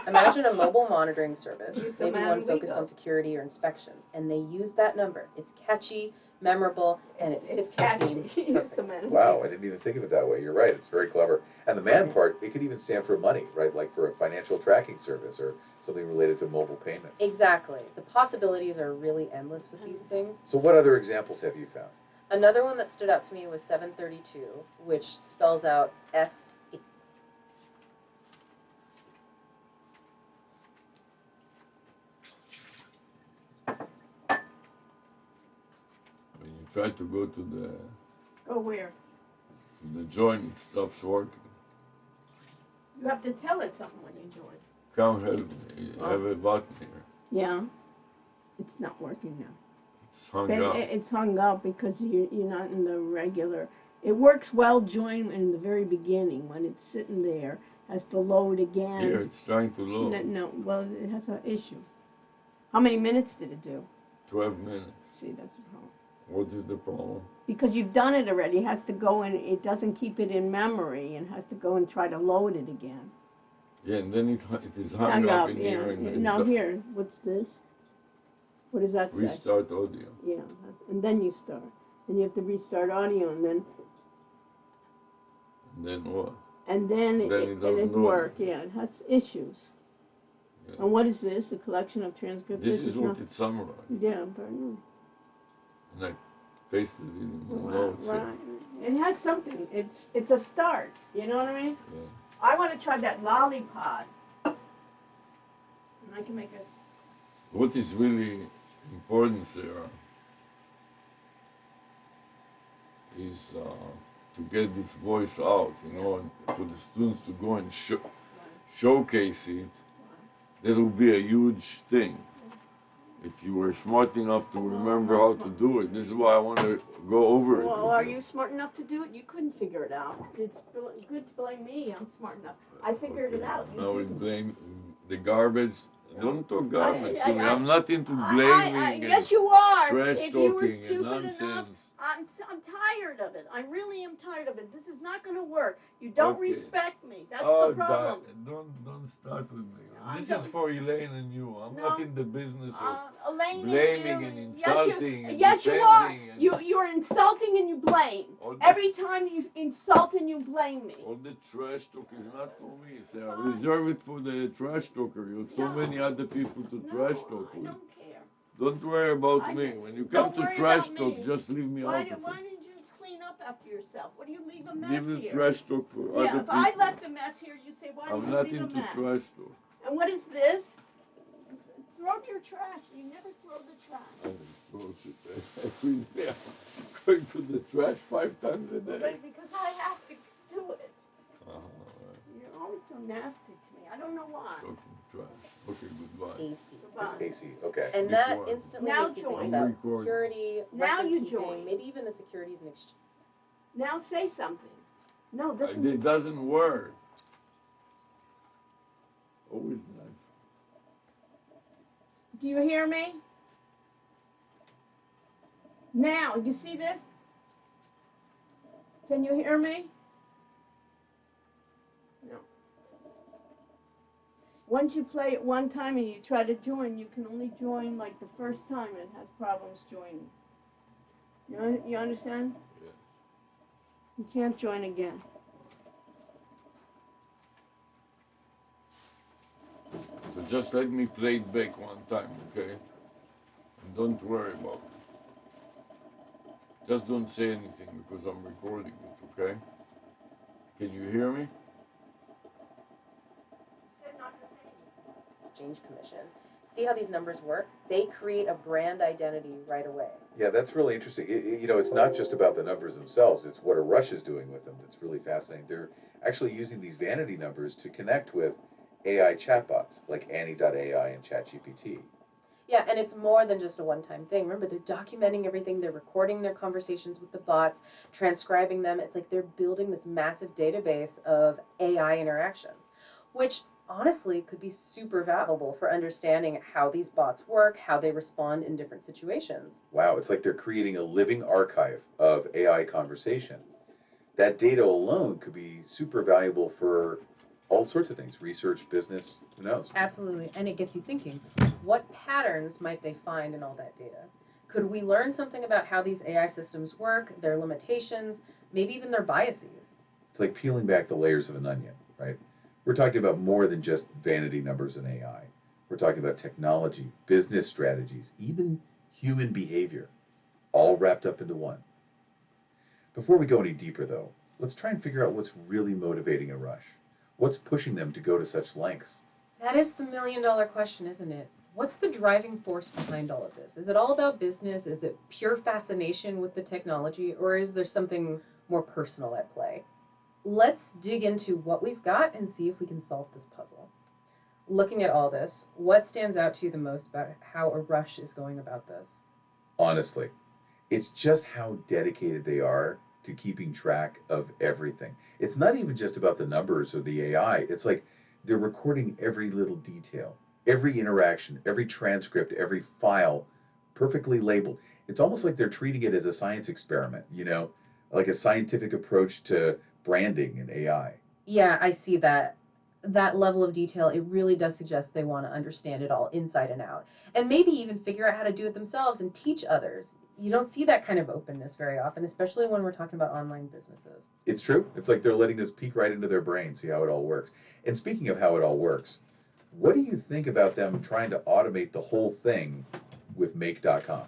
Imagine a mobile monitoring service, Use maybe one focused on security or inspections, and they use that number. It's catchy, memorable, and it fits the theme perfectly. Wow, I didn't even think of it that way. You're right. It's very clever. And the man part, it could even stand for money, right? Like for a financial tracking service or something related to mobile payments. Exactly. The possibilities are really endless with these things. So what other examples have you found? Another one that stood out to me was 732, which spells out S. When you try to go to the... Go where? The join, it stops working. You have to tell it something when you join. Come help me. I have a button here. Yeah. It's not working now. It's hung up. It's hung up because you're not in the regular. It works well join in the very beginning when it's sitting there. Has to load again. Here, it's trying to load. No, well, it has an issue. How many minutes did it do? 12 minutes. See, that's the problem. What is the problem? Because you've done it already. It has to go and it doesn't keep it in memory and has to go and try to load it again. Yeah, and then it is hung up in here. And now here, what's this? What does that say? Restart audio. Yeah, and then you start. Then you have to restart audio and then... And then what? And then it doesn't work. Yeah, it has issues. Yeah. And what is this? A collection of transcripts? This is what it summarized. Yeah, very nice. And I pasted it in the notes. Right. It has something. It's a start. You know what I mean? Yeah. I want to try that lollipod. And I can make it. What is really important, Sarah, is to get this voice out, you know, and for the students to go and showcase it. That will be a huge thing. If you were smart enough to remember how to do it. This is why I want to go over it. Well, are you smart enough to do it? You couldn't figure it out. It's good to blame me. I'm smart enough. I figured it out. Now we blame the garbage. Don't talk garbage to me. I'm not into blaming yes, you are. trash if you were talking stupid and nonsense. Enough, I'm tired of it. I really am tired of it. This is not going to work. You don't respect me. That's the problem. Don't start with me. This is for Elaine and you. I'm not in the business of Elaine blaming and insulting. Yes, you are. You're insulting and you blame. Every time you insult and you blame me. All the trash talk is not for me, Sarah. Reserve it for the trash talker. You have so many other people to trash talk with. I don't care. Don't worry about me. When you come to trash talk, just leave me out of it. Why didn't you clean up after yourself? What do you leave a mess here? Leave the here? trash talk for other people. If I left a mess here, you say, why did you leave a mess? I'm not into trash talk. And what is this? Throw your trash. You never throw the trash. I throw it every day. I'm going to the trash 5 times a day. Because I have to do it. You're always so nasty to me. I don't know why. Talking trash. Okay, goodbye. AC. It's AC, okay. And that instantly makes you think about security, now you keeping, join. maybe even the securities and exchange. Now say something. No, this it doesn't work. Always nice. Do you hear me? Now, you see this? Can you hear me? No. Once you play it one time and you try to join, you can only join like the first time and has problems joining. You understand? Yeah. You can't join again. So just let me play it back one time, okay? And don't worry about it. Just don't say anything because I'm recording it, okay? Can you hear me? Exchange Commission. See how these numbers work? They create a brand identity right away. Yeah, that's really interesting. You know, it's not just about the numbers themselves. It's what ARush is doing with them that's really fascinating. They're actually using these vanity numbers to connect with AI chatbots like Annie.ai and ChatGPT. Yeah, and it's more than just a one-time thing. Remember, they're documenting everything. They're recording their conversations with the bots, transcribing them. It's like they're building this massive database of AI interactions, which honestly could be super valuable for understanding how these bots work, how they respond in different situations. Wow, it's like they're creating a living archive of AI conversation. That data alone could be super valuable for All sorts of things, research, business, who knows? Absolutely. And it gets you thinking, what patterns might they find in all that data? Could we learn something about how these AI systems work, their limitations, maybe even their biases? It's like peeling back the layers of an onion, right? We're talking about more than just vanity numbers and AI. We're talking about technology, business strategies, even human behavior, all wrapped up into one. Before we go any deeper, though, let's try and figure out what's really motivating ARush. What's pushing them to go to such lengths? That is the $1 million question, isn't it? What's the driving force behind all of this? Is it all about business? Is it pure fascination with the technology? Or is there something more personal at play? Let's dig into what we've got and see if we can solve this puzzle. Looking at all this, what stands out to you the most about how ARush is going about this? Honestly, it's just how dedicated they are to keeping track of everything. It's not even just about the numbers or the AI. It's like they're recording every little detail, every interaction, every transcript, every file, perfectly labeled. It's almost like they're treating it as a science experiment, like a scientific approach to branding and AI. Yeah, I see that. That level of detail, it really does suggest they want to understand it all inside and out. And maybe even figure out how to do it themselves and teach others. You don't see that kind of openness very often, especially when we're talking about online businesses. It's true. It's like they're letting us peek right into their brain, see how it all works. And speaking of how it all works, what do you think about them trying to automate the whole thing with make.com?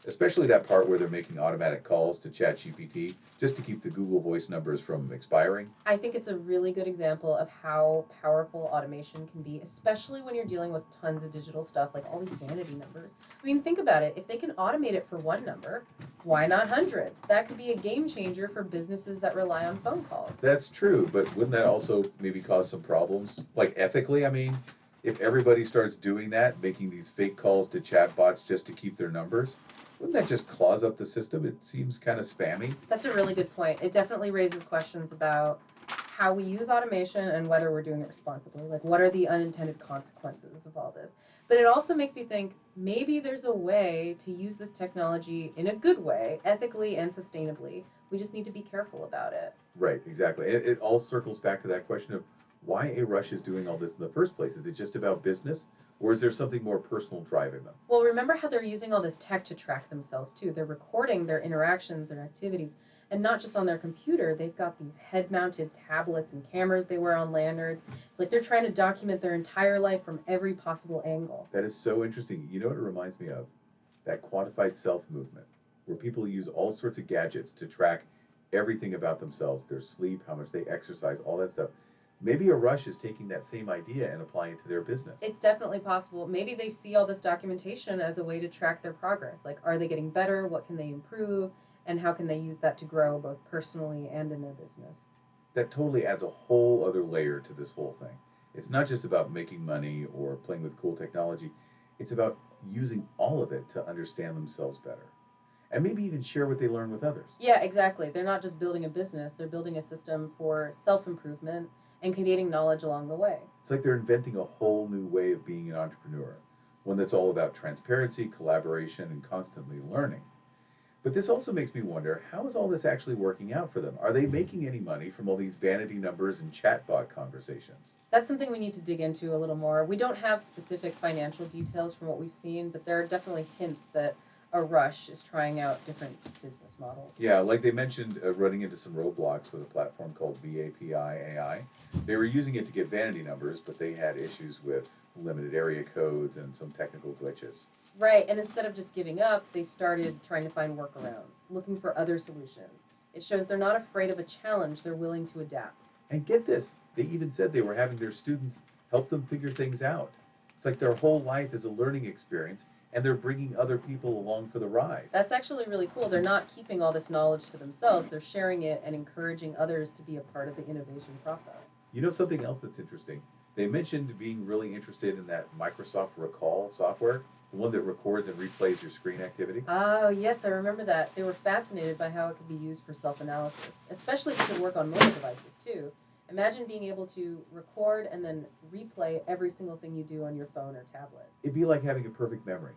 Especially that part where they're making automatic calls to ChatGPT just to keep the Google Voice numbers from expiring. I think it's a really good example of how powerful automation can be, especially when you're dealing with tons of digital stuff like all these vanity numbers. I mean, think about it. If they can automate it for one number, why not hundreds? That could be a game changer for businesses that rely on phone calls. That's true, but wouldn't that also maybe cause some problems? Like ethically, I mean, if everybody starts doing that, making these fake calls to chatbots just to keep their numbers, wouldn't that just clause up the system? It seems kind of spammy. That's a really good point. It definitely raises questions about how we use automation and whether we're doing it responsibly. Like, what are the unintended consequences of all this? But it also makes me think maybe there's a way to use this technology in a good way, ethically and sustainably. We just need to be careful about it. Right, exactly. It all circles back to that question of why ARush is doing all this in the first place. Is it just about business, or is there something more personal driving them? Well, remember how they're using all this tech to track themselves too. They're recording their interactions, their activities, and not just on their computer. They've got these head-mounted tablets and cameras they wear on lanyards. It's like they're trying to document their entire life from every possible angle. That is so interesting. You know what it reminds me of? That quantified self movement, where people use all sorts of gadgets to track everything about themselves, their sleep, how much they exercise, all that stuff. Maybe ARush is taking that same idea and applying it to their business. It's definitely possible. Maybe they see all this documentation as a way to track their progress. Like, are they getting better? What can they improve? And how can they use that to grow both personally and in their business? That totally adds a whole other layer to this whole thing. It's not just about making money or playing with cool technology. It's about using all of it to understand themselves better. And maybe even share what they learn with others. Yeah, exactly. They're not just building a business, they're building a system for self-improvement and creating knowledge along the way. It's like they're inventing a whole new way of being an entrepreneur, one that's all about transparency, collaboration, and constantly learning. But this also makes me wonder, how is all this actually working out for them? Are they making any money from all these vanity numbers and chatbot conversations? That's something we need to dig into a little more. We don't have specific financial details from what we've seen, but there are definitely hints that ARush is trying out different business models. Yeah, like they mentioned, running into some roadblocks with a platform called VAPI AI. They were using it to get vanity numbers, but they had issues with limited area codes and some technical glitches. Right, and instead of just giving up, they started trying to find workarounds, looking for other solutions. It shows they're not afraid of a challenge, they're willing to adapt. And get this, they even said they were having their students help them figure things out. It's like their whole life is a learning experience, and they're bringing other people along for the ride. That's actually really cool. They're not keeping all this knowledge to themselves, they're sharing it and encouraging others to be a part of the innovation process. You know something else that's interesting? They mentioned being really interested in that Microsoft Recall software, the one that records and replays your screen activity. Oh, yes, I remember that. They were fascinated by how it could be used for self-analysis, especially if it could work on mobile devices, too. Imagine being able to record and then replay every single thing you do on your phone or tablet. It'd be like having a perfect memory,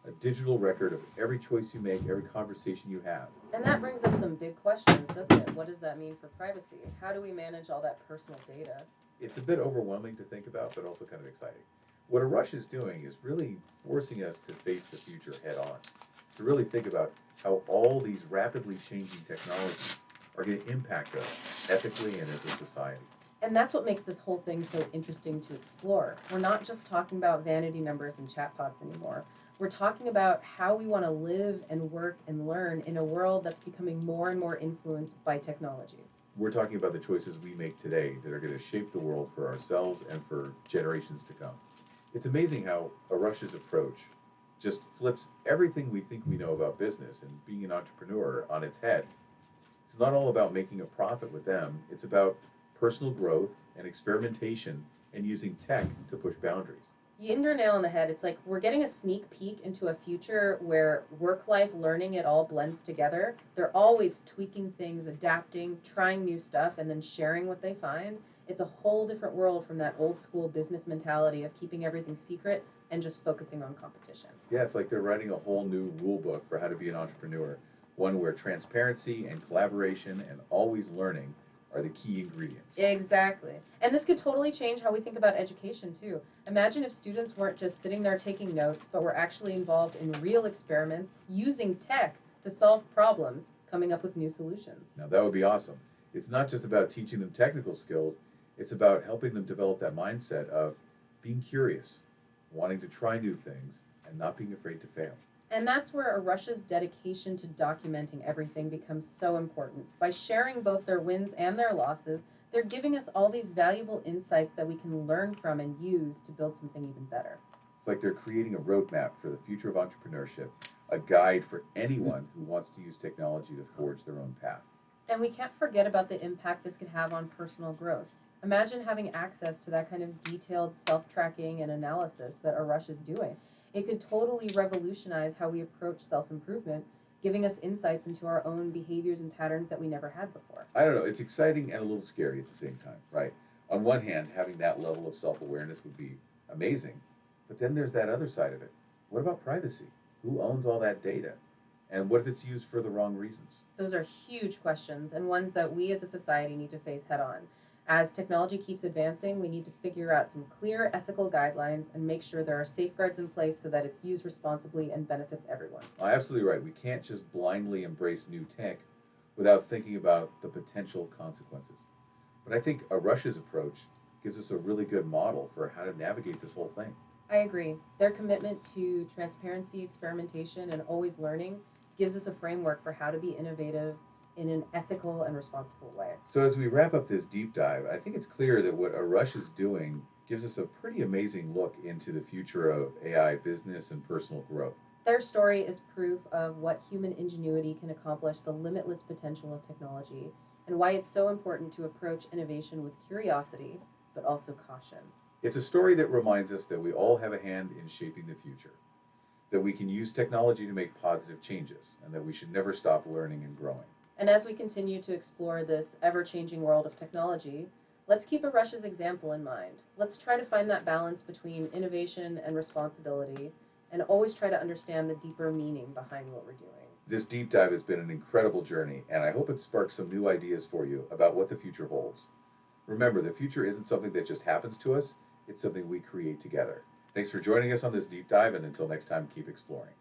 a digital record of every choice you make, every conversation you have. And that brings up some big questions, doesn't it? What does that mean for privacy? How do we manage all that personal data? It's a bit overwhelming to think about, but also kind of exciting. What ARush is doing is really forcing us to face the future head on, to really think about how all these rapidly changing technologies are going to impact us ethically and as a society. And that's what makes this whole thing so interesting to explore. We're not just talking about vanity numbers and chatbots anymore. We're talking about how we want to live and work and learn in a world that's becoming more and more influenced by technology. We're talking about the choices we make today that are going to shape the world for ourselves and for generations to come. It's amazing how ARush's approach just flips everything we think we know about business and being an entrepreneur on its head. It's not all about making a profit with them, it's about personal growth and experimentation and using tech to push boundaries. You hit your nail on the head. It's like we're getting a sneak peek into a future where work life learning it all blends together. They're always tweaking things, adapting, trying new stuff, and then sharing what they find. It's a whole different world from that old school business mentality of keeping everything secret and just focusing on competition. Yeah, it's like they're writing a whole new rule book for how to be an entrepreneur, one where transparency and collaboration and always learning are the key ingredients. Exactly. And this could totally change how we think about education, too. Imagine if students weren't just sitting there taking notes, but were actually involved in real experiments using tech to solve problems, coming up with new solutions. Now, that would be awesome. It's not just about teaching them technical skills, it's about helping them develop that mindset of being curious, wanting to try new things, and not being afraid to fail. And that's where ARush's dedication to documenting everything becomes so important. By sharing both their wins and their losses, they're giving us all these valuable insights that we can learn from and use to build something even better. It's like they're creating a roadmap for the future of entrepreneurship, a guide for anyone who wants to use technology to forge their own path. And we can't forget about the impact this could have on personal growth. Imagine having access to that kind of detailed self-tracking and analysis that ARush is doing. It could totally revolutionize how we approach self-improvement, giving us insights into our own behaviors and patterns that we never had before. I don't know, it's exciting and a little scary at the same time, right? On one hand, having that level of self-awareness would be amazing, but then there's that other side of it. What about privacy? Who owns all that data? And what if it's used for the wrong reasons? Those are huge questions and ones that we as a society need to face head on. As technology keeps advancing, we need to figure out some clear ethical guidelines and make sure there are safeguards in place so that it's used responsibly and benefits everyone. Absolutely right. We can't just blindly embrace new tech without thinking about the potential consequences. But I think ARush's approach gives us a really good model for how to navigate this whole thing. I agree. Their commitment to transparency, experimentation, and always learning gives us a framework for how to be innovative in an ethical and responsible way. So as we wrap up this deep dive, I think it's clear that what ARush is doing gives us a pretty amazing look into the future of AI business and personal growth. Their story is proof of what human ingenuity can accomplish, the limitless potential of technology, and why it's so important to approach innovation with curiosity, but also caution. It's a story that reminds us that we all have a hand in shaping the future, that we can use technology to make positive changes, and that we should never stop learning and growing. And as we continue to explore this ever-changing world of technology, let's keep ARush's example in mind. Let's try to find that balance between innovation and responsibility, and always try to understand the deeper meaning behind what we're doing. This deep dive has been an incredible journey, and I hope it sparks some new ideas for you about what the future holds. Remember, the future isn't something that just happens to us, it's something we create together. Thanks for joining us on this deep dive, and until next time, keep exploring.